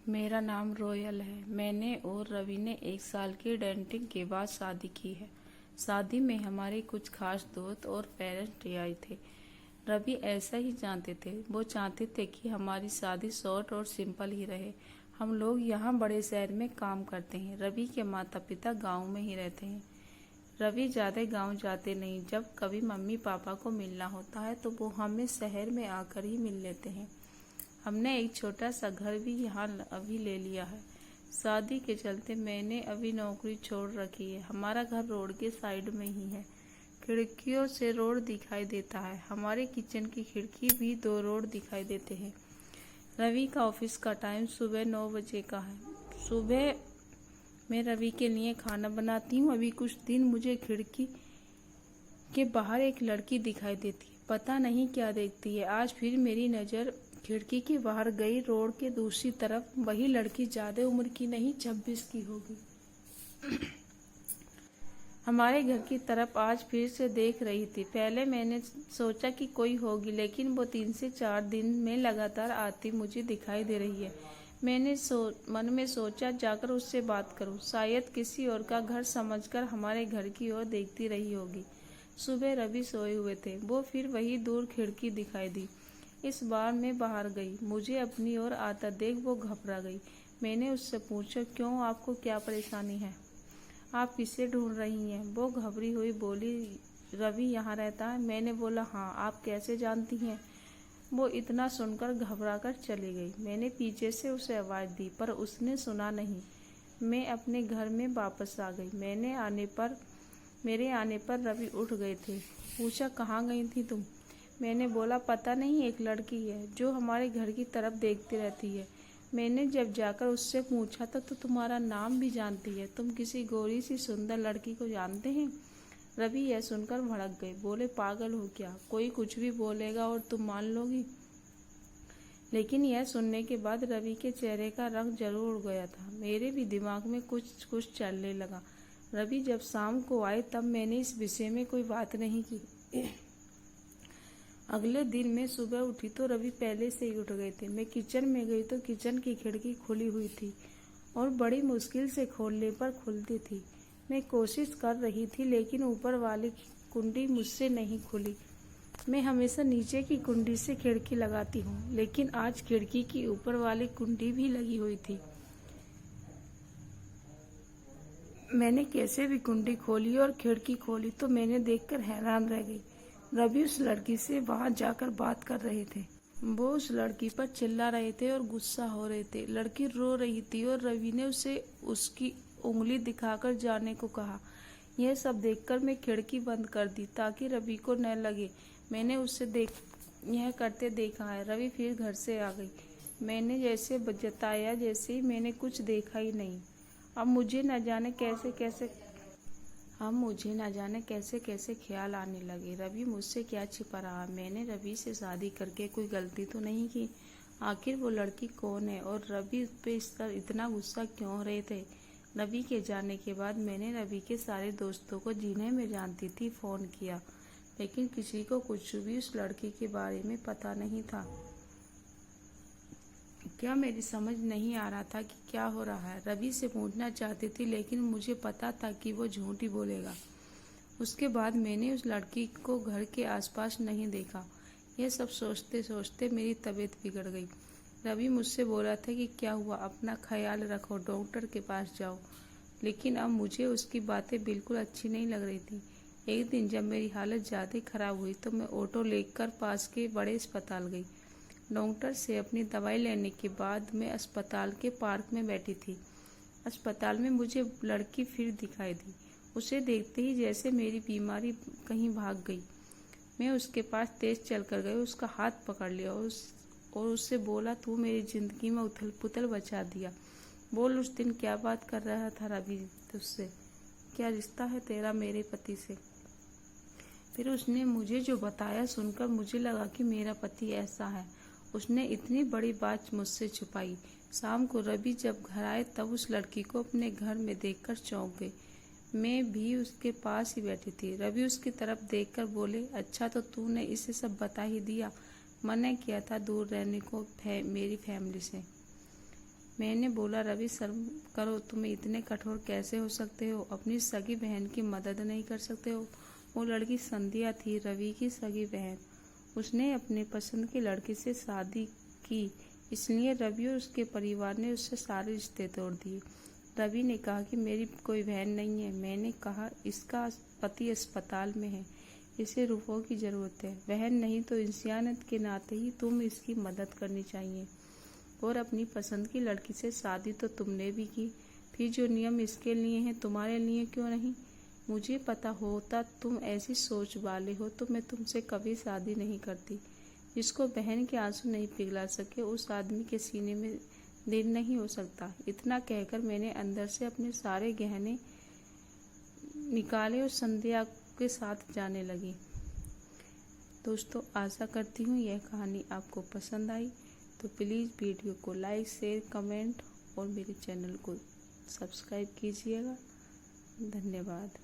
मेरा नाम रोयल है। मैंने और रवि ने 1 साल की डेटिंग के बाद शादी की है। शादी में हमारे कुछ खास दोस्त और पेरेंट्स भी आए थे। रवि ऐसा ही जानते थे। वो चाहते थे कि हमारी शादी शॉर्ट और सिंपल ही रहे। हम लोग यहाँ बड़े शहर में काम करते हैं। रवि के माता पिता गांव में ही रहते हैं। रवि ज़्यादा गांव जाते नहीं। जब कभी मम्मी पापा को मिलना होता है तो वो हमें शहर में आकर ही मिल लेते हैं। हमने एक छोटा सा घर भी यहाँ अभी ले लिया है। शादी के चलते मैंने अभी नौकरी छोड़ रखी है। हमारा घर रोड के साइड में ही है। खिड़कियों से रोड दिखाई देता है। हमारे किचन की खिड़की भी 2 रोड दिखाई देते हैं। रवि का ऑफिस का टाइम सुबह 9 बजे का है। सुबह मैं रवि के लिए खाना बनाती हूँ। अभी कुछ दिन मुझे खिड़की के बाहर एक लड़की दिखाई देती है। पता नहीं क्या देखती है। आज फिर मेरी नज़र खिड़की के बाहर गई। रोड के दूसरी तरफ वही लड़की ज्यादा उम्र की नहीं, 26 की होगी। हमारे घर की तरफ आज फिर से देख रही थी। पहले मैंने सोचा कि कोई होगी, लेकिन वो 3 से 4 दिन में लगातार आती मुझे दिखाई दे रही है। मैंने मन में सोचा जाकर उससे बात करूं। शायद किसी और का घर समझकर हमारे घर की ओर देखती रही होगी। सुबह रवि सोए हुए थे। वो फिर वही दूर खिड़की दिखाई दी। इस बार मैं बाहर गई। मुझे अपनी ओर आता देख वो घबरा गई। मैंने उससे पूछा, क्यों, आपको क्या परेशानी है? आप किसे ढूंढ रही हैं? वो घबरी हुई बोली, रवि यहाँ रहता है। मैंने बोला, हाँ, आप कैसे जानती हैं? वो इतना सुनकर घबरा कर चली गई। मैंने पीछे से उसे आवाज़ दी पर उसने सुना नहीं। मैं अपने घर में वापस आ गई। मेरे आने पर रवि उठ गए थे। पूछा, कहाँ गई थी तुम? मैंने बोला, पता नहीं, एक लड़की है जो हमारे घर की तरफ देखती रहती है। मैंने जब जाकर उससे पूछा तो तुम्हारा नाम भी जानती है। तुम किसी गोरी सी सुंदर लड़की को जानते हैं? रवि यह सुनकर भड़क गए। बोले, पागल हो क्या? कोई कुछ भी बोलेगा और तुम मान लोगी? लेकिन यह सुनने के बाद रवि के चेहरे का रंग जरूर उड़ गया था। मेरे भी दिमाग में कुछ कुछ चलने लगा। रवि जब शाम को आए तब मैंने इस विषय में कोई बात नहीं की। अगले दिन मैं सुबह उठी तो रवि पहले से ही उठ गए थे। मैं किचन में गई तो किचन की खिड़की खुली हुई थी और बड़ी मुश्किल से खोलने पर खुलती थी। मैं कोशिश कर रही थी लेकिन ऊपर वाली कुंडी मुझसे नहीं खुली। मैं हमेशा नीचे की कुंडी से खिड़की लगाती हूँ, लेकिन आज खिड़की की ऊपर वाली कुंडी भी लगी हुई थी। मैंने कैसे भी कुंडी खोली और खिड़की खोली तो मैंने देखकर हैरान रह गई। रवि उस लड़की से वहां जाकर बात कर रहे थे। वो उस लड़की पर चिल्ला रहे थे और गुस्सा हो रहे थे। लड़की रो रही थी और रवि ने उसे उसकी उंगली दिखाकर जाने को कहा। यह सब देखकर मैं खिड़की बंद कर दी ताकि रवि को न लगे मैंने उसे यह करते देखा है। रवि फिर घर से आ गई। मैंने जैसे जताया जैसे ही मैंने कुछ देखा ही नहीं। अब मुझे न जाने कैसे कैसे ख्याल आने लगे। रवि मुझसे क्या छिपा रहा? मैंने रवि से शादी करके कोई गलती तो नहीं की? आखिर वो लड़की कौन है और रवि पे इस तरह इतना गुस्सा क्यों हो रहे थे? रवि के जाने के बाद मैंने रवि के सारे दोस्तों को, जिन्हें मैं जानती थी, फ़ोन किया, लेकिन किसी को कुछ भी उस लड़की के बारे में पता नहीं था। क्या मेरी समझ नहीं आ रहा था कि क्या हो रहा है? रवि से पूछना चाहती थी लेकिन मुझे पता था कि वो झूठ ही बोलेगा। उसके बाद मैंने उस लड़की को घर के आसपास नहीं देखा। यह सब सोचते सोचते मेरी तबीयत बिगड़ गई। रवि मुझसे बोला था कि क्या हुआ, अपना ख्याल रखो, डॉक्टर के पास जाओ, लेकिन अब मुझे उसकी बातें बिल्कुल अच्छी नहीं लग रही थी। एक दिन जब मेरी हालत ज़्यादा खराब हुई तो मैं ऑटो लेकर पास के बड़े अस्पताल गई। डॉक्टर से अपनी दवाई लेने के बाद मैं अस्पताल के पार्क में बैठी थी। अस्पताल में मुझे लड़की फिर दिखाई दी। उसे देखते ही जैसे मेरी बीमारी कहीं भाग गई। मैं उसके पास तेज चलकर गई, उसका हाथ पकड़ लिया और उससे बोला, तू मेरी जिंदगी में उथल पुथल बचा दिया। बोल, उस दिन क्या बात कर रहा था रवि तुझसे? क्या रिश्ता है तेरा मेरे पति से? फिर उसने मुझे जो बताया सुनकर मुझे लगा कि मेरा पति ऐसा है। उसने इतनी बड़ी बात मुझसे छुपाई। शाम को रवि जब घर आए तब उस लड़की को अपने घर में देखकर चौंक गए। मैं भी उसके पास ही बैठी थी। रवि उसकी तरफ देखकर बोले, अच्छा तो तूने इसे सब बता ही दिया। मना किया था दूर रहने को मेरी फैमिली से। मैंने बोला, रवि शर्म करो, तुम इतने कठोर कैसे हो सकते हो? अपनी सगी बहन की मदद नहीं कर सकते हो? वो लड़की संध्या थी, रवि की सगी बहन। उसने अपने पसंद की लड़की से शादी की, इसलिए रवि और उसके परिवार ने उससे सारे रिश्ते तोड़ दिए। रवि ने कहा कि मेरी कोई बहन नहीं है। मैंने कहा, इसका पति अस्पताल में है, इसे रुपयों की जरूरत है। बहन नहीं तो इंसानियत के नाते ही तुम इसकी मदद करनी चाहिए। और अपनी पसंद की लड़की से शादी तो तुमने भी की, फिर जो नियम इसके लिए हैं तुम्हारे लिए क्यों नहीं? मुझे पता होता तुम ऐसी सोच वाले हो तो मैं तुमसे कभी शादी नहीं करती। जिसको बहन के आंसू नहीं पिघला सके उस आदमी के सीने में दिल नहीं हो सकता। इतना कहकर मैंने अंदर से अपने सारे गहने निकाले और संध्या के साथ जाने लगी। दोस्तों, आशा करती हूँ यह कहानी आपको पसंद आई, तो प्लीज़ वीडियो को लाइक, शेयर, कमेंट और मेरे चैनल को सब्सक्राइब कीजिएगा। धन्यवाद।